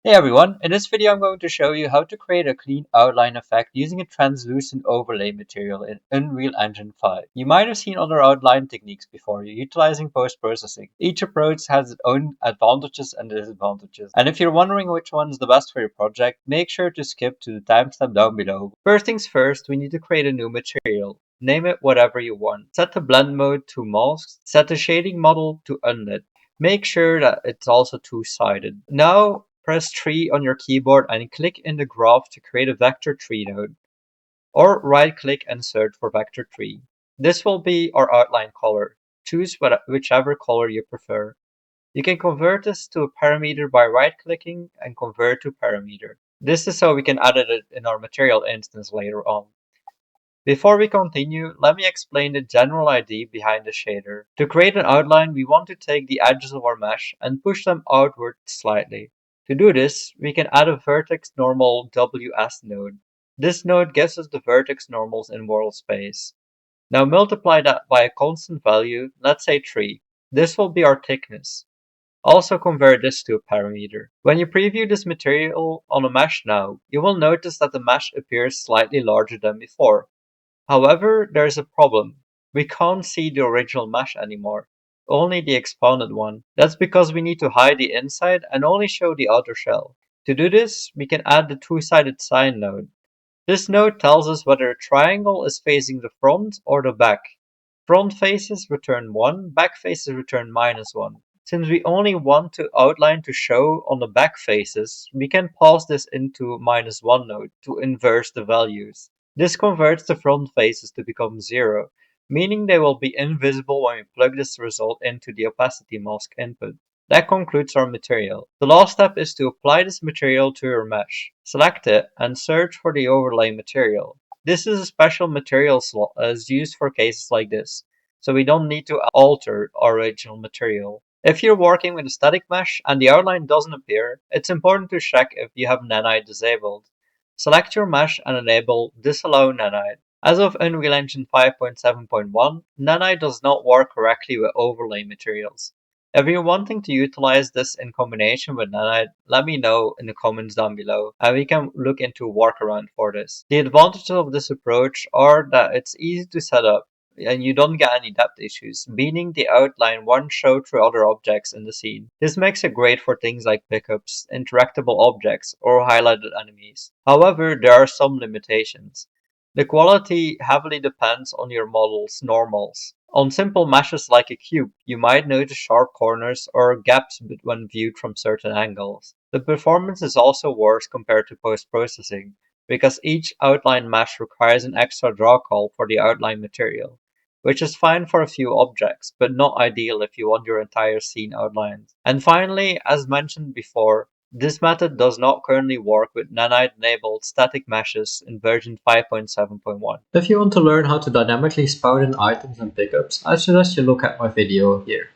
Hey everyone, in this video I'm going to show you how to create a clean outline effect using a translucent overlay material in Unreal Engine 5. You might have seen other outline techniques before you utilizing post-processing. Each approach has its own advantages and disadvantages. And if you're wondering which one is the best for your project, make sure to skip to the timestamp down below. First things first, we need to create a new material. Name it whatever you want. Set the blend mode to masked. Set the shading model to unlit. Make sure that it's also two-sided. Now press 3 on your keyboard and click in the graph to create a vector 3 node, or right click and search for vector 3. This will be our outline color. Choose whichever color you prefer. You can convert this to a parameter by right clicking and convert to parameter. This is so we can add it in our material instance later on. Before we continue, let me explain the general idea behind the shader. To create an outline, we want to take the edges of our mesh and push them outward slightly. To do this, we can add a vertex normal WS node. This node gives us the vertex normals in world space. Now multiply that by a constant value, let's say 3. This will be our thickness. Also convert this to a parameter. When you preview this material on a mesh now, you will notice that the mesh appears slightly larger than before. However, there's a problem. We can't see the original mesh anymore, only the expanded one. That's because we need to hide the inside and only show the outer shell. To do this, we can add the two-sided sign node. This node tells us whether a triangle is facing the front or the back. Front faces return 1, back faces return -1. Since we only want the outline to show on the back faces, we can pass this into -1 node to inverse the values. This converts the front faces to become 0, meaning they will be invisible when we plug this result into the opacity mask input. That concludes our material. The last step is to apply this material to your mesh. Select it and search for the overlay material. This is a special material slot as used for cases like this, so we don't need to alter our original material. If you're working with a static mesh and the outline doesn't appear, it's important to check if you have nanite disabled. Select your mesh and enable Disallow Nanite. As of Unreal Engine 5.7.1, nanite does not work correctly with overlay materials. If you're wanting to utilize this in combination with nanite, let me know in the comments down below and we can look into a workaround for this. The advantages of this approach are that it's easy to set up and you don't get any depth issues, meaning the outline won't show through other objects in the scene. This makes it great for things like pickups, interactable objects, or highlighted enemies. However, there are some limitations. The quality heavily depends on your model's normals. On simple meshes like a cube, you might notice sharp corners or gaps when viewed from certain angles. The performance is also worse compared to post-processing, because each outline mesh requires an extra draw call for the outline material, which is fine for a few objects, but not ideal if you want your entire scene outlined. And finally, as mentioned before, this method does not currently work with nanite-enabled static meshes in version 5.7.1. If you want to learn how to dynamically spawn in items and pickups, I suggest you look at my video here.